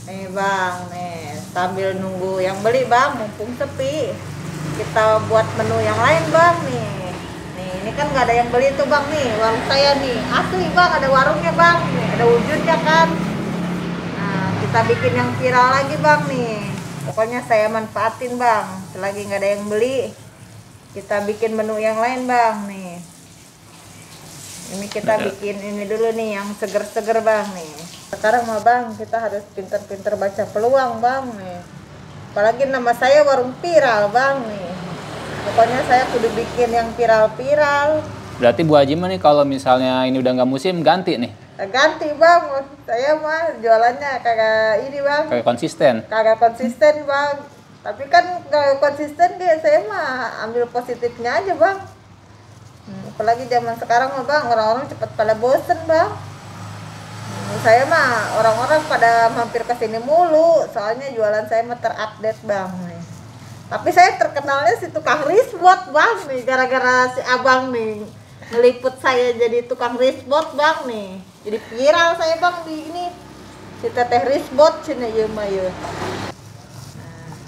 Nih bang, nih sambil nunggu yang beli bang, mumpung sepi, kita buat menu yang lain bang nih. Nih ini kan nggak ada yang beli tuh bang nih, warung saya nih asli bang, ada warungnya bang, nih ada wujudnya kan. Nah kita bikin yang viral lagi bang nih. Pokoknya saya manfaatin bang, selagi nggak ada yang beli, kita bikin menu yang lain bang nih. Ini kita bikin ini dulu nih yang seger-seger bang nih. Sekarang mah bang kita harus pinter-pinter baca peluang bang nih. Apalagi nama saya warung viral bang nih. Pokoknya saya kudu bikin yang viral-viral. Berarti Bu Haji mah nih kalau misalnya ini udah nggak musim ganti nih? Ganti bang, saya mah jualannya kagak ini bang. Kayak konsisten? Kagak konsisten bang. Tapi kan kagak konsisten dia, saya mah ambil positifnya aja bang. Apalagi zaman sekarang mah bang, orang-orang cepat pada bosen bang. Saya mah orang-orang pada mampir ke sini mulu, soalnya jualan saya mah terupdate bang nih. Tapi saya terkenalnya si tukang risbot bang nih, gara-gara si abang nih ngeliput saya jadi tukang risbot bang nih. Jadi viral saya bang di ini, si teteh risbot cina ya mah ya.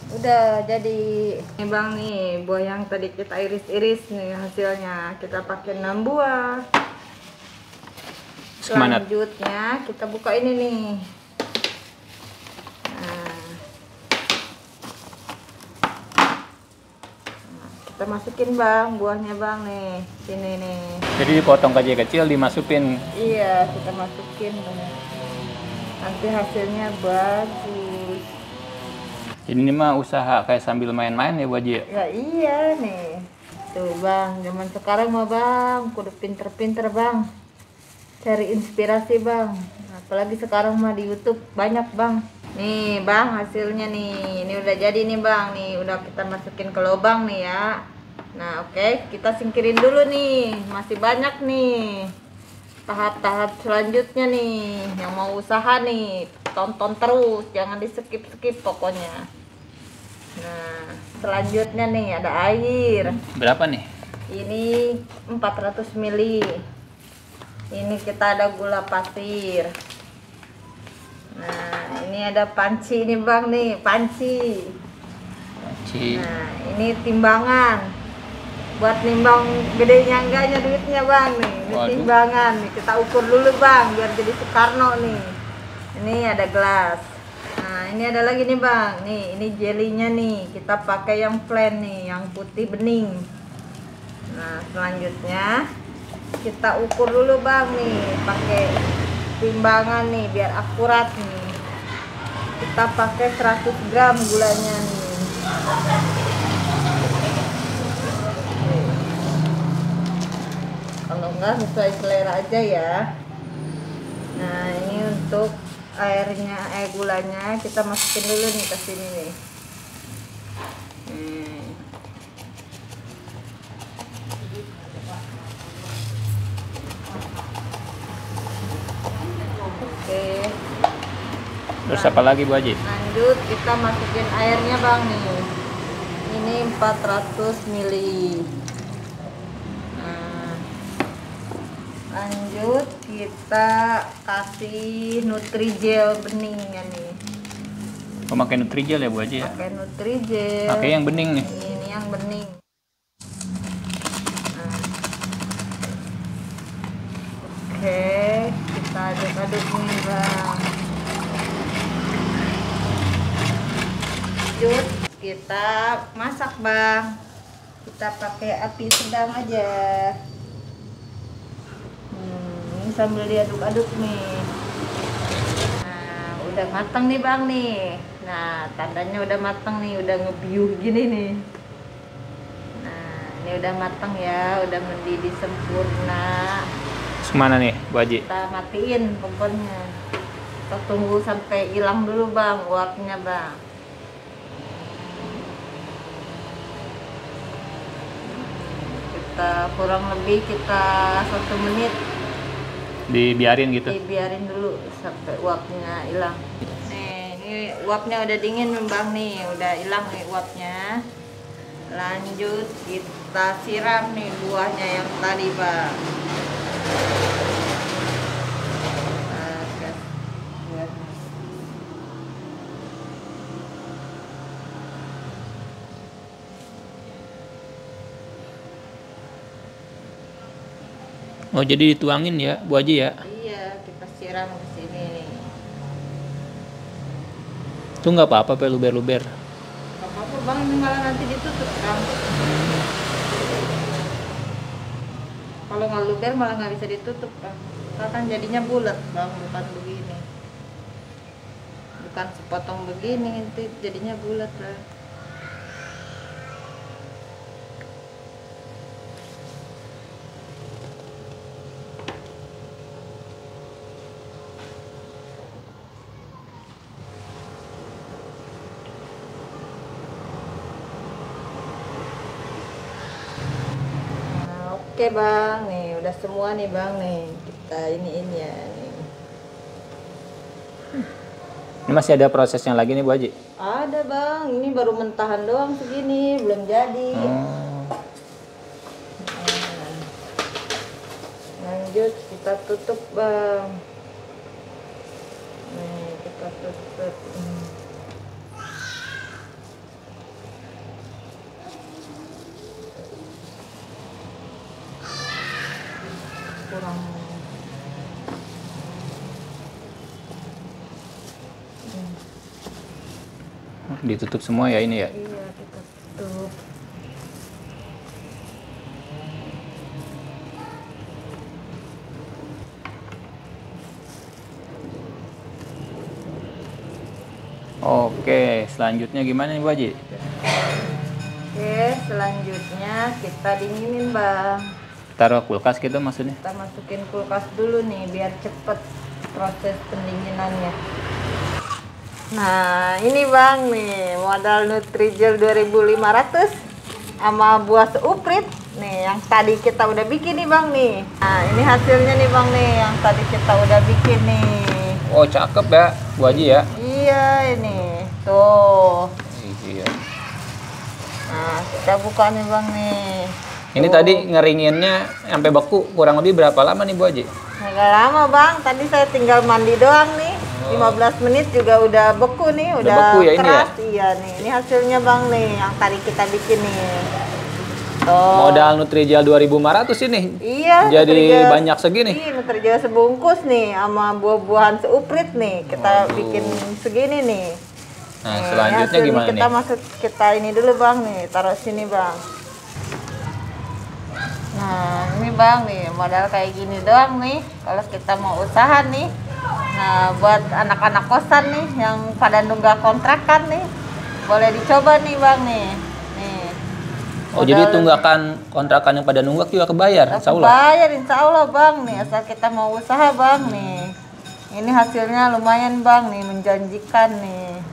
Udah jadi nih bang nih, buah yang tadi kita iris-iris nih hasilnya kita pakai 6 buah. Selanjutnya kita buka ini nih. Kita masukin bang buahnya bang nih, sini nih. Jadi dipotong kecil-kecil, dimasukin. Iya kita masukin bang. Nanti hasilnya bagus. Ini mah usaha kayak sambil main-main ya Bu Haji? Ya iya nih. Tuh bang, zaman sekarang mah bang, kudu pinter-pinter bang. Cari inspirasi bang. Apalagi sekarang mah di YouTube banyak bang. Nih bang hasilnya nih. Ini udah jadi nih bang. Nih udah kita masukin ke lubang nih ya. Nah oke, kita singkirin dulu nih. Masih banyak nih tahap-tahap selanjutnya nih. Yang mau usaha nih, tonton terus, jangan di skip-skip pokoknya. Nah selanjutnya nih ada air. Berapa nih? Ini 400 ml. Ini kita ada gula pasir. Nah ini ada panci nih bang nih, panci. Nah ini timbangan buat nimbang gedenya enggaknya duitnya bang nih. Ini timbangan nih, kita ukur dulu bang biar jadi Soekarno nih. Ini ada gelas. Nah ini ada lagi nih bang, nih ini jelinya nih, kita pakai yang plain nih, yang putih bening. Nah selanjutnya kita ukur dulu bang nih, pakai timbangan nih biar akurat nih. Kita pakai 100 gram gulanya nih. Kalau enggak sesuai selera aja ya. Nah ini untuk airnya, gulanya kita masukin dulu nih ke sini nih. Oke. Terus apa lagi Bu Haji? Lanjut kita masukin airnya bang nih. Ini 400 ml. Lanjut kita kasih Nutrijel beningnya nih. Memakai Nutrijel ya Bu Haji ya? Pakai Nutrijel. Pakai yang bening nih. Ini yang bening. Oke, kita aduk-aduk nih bang. Lanjut kita masak bang. Kita pakai api sedang aja. Ini sambil diaduk-aduk nih. Nah udah matang nih bang nih. Nah tandanya udah matang nih, udah ngebiuh gini nih. Nah ini udah matang ya, udah mendidih sempurna. Kemana nih Bu Haji? Kita matiin kompornya. Kita tunggu sampai hilang dulu bang uapnya bang. Kita kurang lebih kita 1 menit Dibiarin gitu? dibiarin dulu sampai uapnya hilang. Nih ini uapnya udah dingin bang nih, udah hilang nih uapnya. Lanjut kita siram nih buahnya yang tadi bang. Oh jadi dituangin ya Bu Haji ya? Iya, kita siram ke sini nih. Itu nggak apa-apa Pak, luber-luber. Gak apa-apa bang, ini malah nanti ditutup bang. Kalau nggak luber malah nggak bisa ditutup bang. Karena kan jadinya bulat bang, bukan begini. Bukan sepotong begini, itu jadinya bulat bang. Oke bang, nih udah semua nih bang nih, kita iniin ya nih. Ini masih ada prosesnya lagi nih Bu Haji? Ada bang, ini baru mentahan doang segini, belum jadi. Lanjut kita tutup bang. Nih kita tutup. Kurang. Ditutup semua ya ini ya? Iya kita tutup. Oke, selanjutnya gimana nih Bu Haji? Oke, selanjutnya kita dinginin bang. Taruh kulkas gitu maksudnya? Kita masukin kulkas dulu nih biar cepet proses pendinginannya. Nah ini bang nih modal Nutrijel 2500 sama buah seuprit nih yang tadi kita udah bikin nih bang nih. Nah ini hasilnya nih bang nih yang tadi kita udah bikin nih. Oh cakep ya Bu Haji ya? Iya ini tuh. Iya. Nah kita buka nih bang nih. Ini tadi ngeringinnya sampai beku kurang lebih berapa lama nih Bu Haji? Agak lama bang, tadi saya tinggal mandi doang nih. 15 menit juga udah beku nih, udah beku ya, keras. ini ya? Iya nih, ini hasilnya bang nih yang tadi kita bikin nih. Tuh. Modal Nutrijel 2500 ini. Iya. Jadi Nutrijel, banyak segini. Iya, Nutrijel sebungkus nih sama buah-buahan seuprit nih. Kita bikin segini nih. Nah, nih, selanjutnya hasil gimana kita nih? masuk kita ini dulu bang nih, taruh sini bang. Nah, ini bang nih, modal kayak gini doang nih. Kalau kita mau usaha nih. Nah, buat anak-anak kosan nih yang pada nunggak kontrakan nih, boleh dicoba nih bang nih. Nih. Oh, jadi tunggakan kontrakan yang pada nunggak juga kebayar, insya Allah? Kebayar insya Allah bang nih, asal kita mau usaha bang nih. Ini hasilnya lumayan bang nih, menjanjikan nih.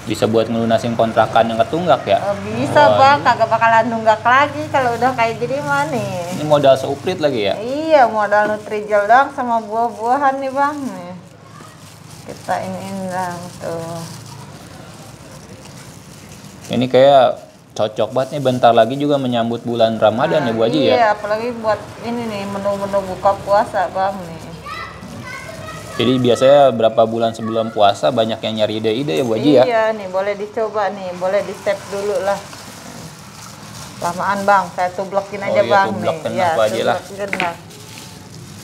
Bisa buat ngelunasin kontrakan yang ketunggak ya? Bisa bang, kagak bakalan nunggak lagi kalau udah kayak gini mah nih. Ini modal seuprit lagi ya? Iya, modal Nutrijel doang sama buah-buahan nih bang nih. Kita iniin lang tuh. Ini kayak cocok banget nih, bentar lagi juga menyambut bulan Ramadan ya Bu Haji ya? Iya, apalagi buat ini nih menu-menu buka puasa bang nih. Jadi biasanya berapa bulan sebelum puasa banyak yang nyari ide-ide ya Bu Haji ya? Iya nih, boleh dicoba nih, boleh di save dulu lah. Lamaan bang, saya tublekin aja iya, bang tublekin nih. apa aja lah. Lah.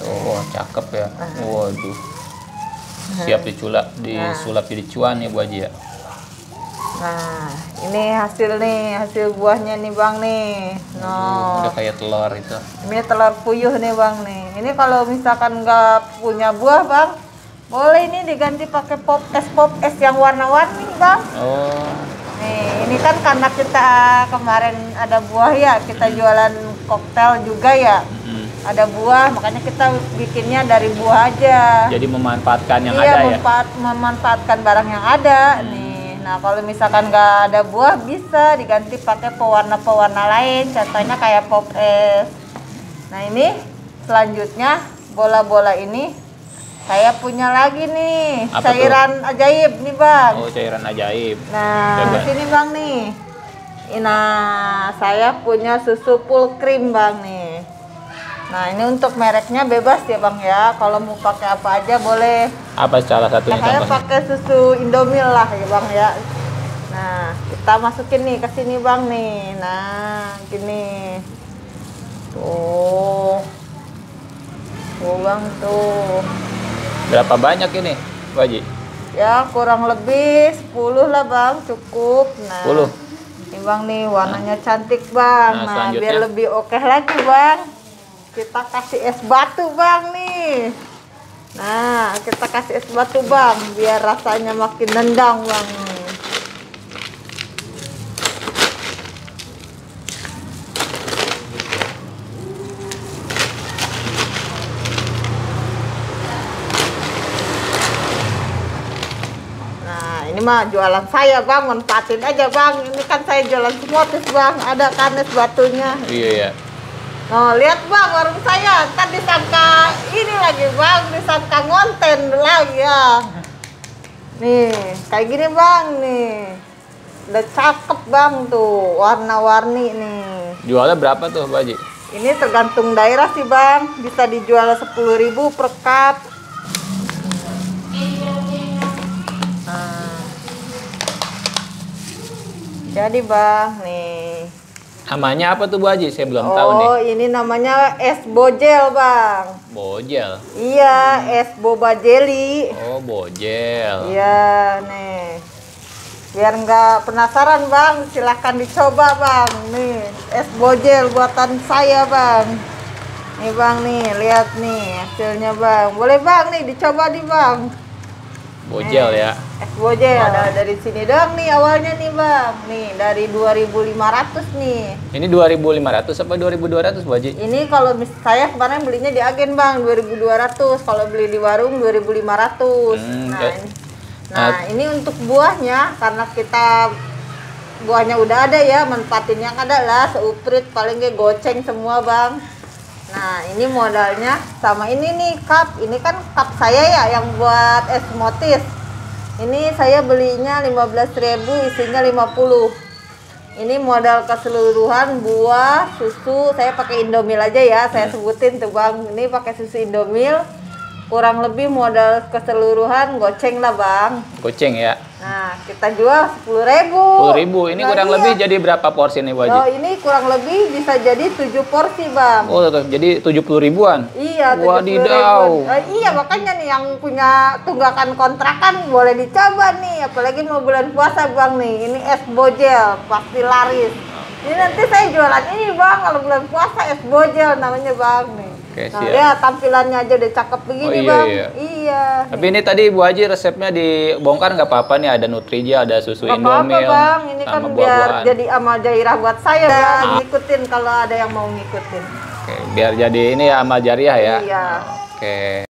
Oh, cakep ya. Waduh. Siap disulap jadi cuan ya Bu Haji ya? Nah, ini hasil buahnya nih bang nih. No. Udah kayak telur itu. Ini telur puyuh nih bang nih. Ini kalau misalkan nggak punya buah bang, boleh ini diganti pakai pop es yang warna-warni bang. Oh. Nih, ini kan karena kita kemarin ada buah ya, kita jualan koktail juga ya. Ada buah, makanya kita bikinnya dari buah aja. Jadi memanfaatkan yang iya, ada ya? memanfaatkan barang yang ada nih. Nah, kalau misalkan nggak ada buah bisa diganti pakai pewarna-pewarna lain, contohnya kayak pop es. Nah, ini selanjutnya bola-bola ini saya punya lagi nih. Apa cairan tuh? ajaib nih bang. Oh, cairan ajaib. Nah, Coba. sini bang nih. Nah, saya punya susu full cream bang nih. Nah, ini untuk mereknya bebas ya bang ya. Kalau mau pakai apa aja boleh. Apa salah satunya Nah, saya contohnya? pakai susu Indomil lah ya bang ya. Nah, kita masukin nih ke sini bang nih. Nah, gini. Tuh. Bang tuh. Berapa banyak ini, Bu Haji? Ya kurang lebih 10 lah Bang, cukup. Nah, 10. ini Bang nih warnanya cantik Bang. Nah, selanjutnya biar lebih oke lagi Bang, kita kasih es batu Bang nih. Nah, kita kasih es batu Bang, biar rasanya makin nendang Bang. Ini mah jualan saya Bang, manfaatin aja Bang. Ini kan saya jualan semotis Bang, ada kan es batunya. Iya ya. Oh lihat Bang warung saya, kan disangka ini lagi Bang, disangka ngonten lagi ya. Nih kayak gini Bang nih, udah cakep Bang tuh, warna-warni nih. Jualnya berapa tuh Bu Haji? Ini tergantung daerah sih Bang, bisa dijual 10.000 per cup. Jadi Bang, nih. Namanya apa tuh Bu Haji? Saya belum tahu nih. Oh, ini namanya es bojel Bang. Bojel. Iya, es boba jelly. Oh, bojel. Iya, nih. Biar nggak penasaran Bang, silahkan dicoba Bang. Nih, es bojel buatan saya Bang. Nih Bang nih, lihat nih hasilnya Bang. Boleh Bang nih, dicoba nih Bang. Bojel ya. Es bojel ada dari sini doang nih awalnya nih Bang. Nih dari 2.500 nih. Ini 2.500 apa 2.200 Bu Haji? Ini kalau saya kemarin belinya di agen Bang 2.200. Kalau beli di warung 2.500. Ini untuk buahnya karena kita buahnya udah ada ya, manfaatin yang ada lah, seuprit paling kayak goceng semua Bang. Nah ini modalnya sama ini nih cup, ini kan cup saya ya yang buat es motis. Ini saya belinya 15.000, isinya 50. Ini modal keseluruhan buah, susu, saya pakai Indomil aja ya, saya sebutin tuh Bang. Ini pakai susu Indomil, kurang lebih modal keseluruhan goceng lah Bang. Goceng ya. Nah, kita jual 10.000. 10.000. Ini kurang lebih jadi berapa porsi nih Bu Haji? Oh, ini kurang lebih bisa jadi 7 porsi Bang. Oh, jadi 70.000-an. Iya, 70.000. Wadidaw. Iya, makanya nih yang punya tunggakan kontrakan boleh dicoba nih, apalagi mau bulan puasa Bang nih. Ini es bojel pasti laris. Ini nanti saya jualan ini Bang, kalau bulan puasa es bojel namanya Bang nih. Oke, nah, siap. ya tampilannya aja udah cakep begini Bang. Iya. Tapi ini tadi Bu Haji resepnya dibongkar nggak apa-apa nih, ada Nutrija, ada susu Indomil. Apa-apa Bang, ini kan biar jadi amal jariah buat saya Bang. Ngikutin kalau ada yang mau ngikutin. Oke, biar jadi ini ya amal jariah ya. Iya. Oke.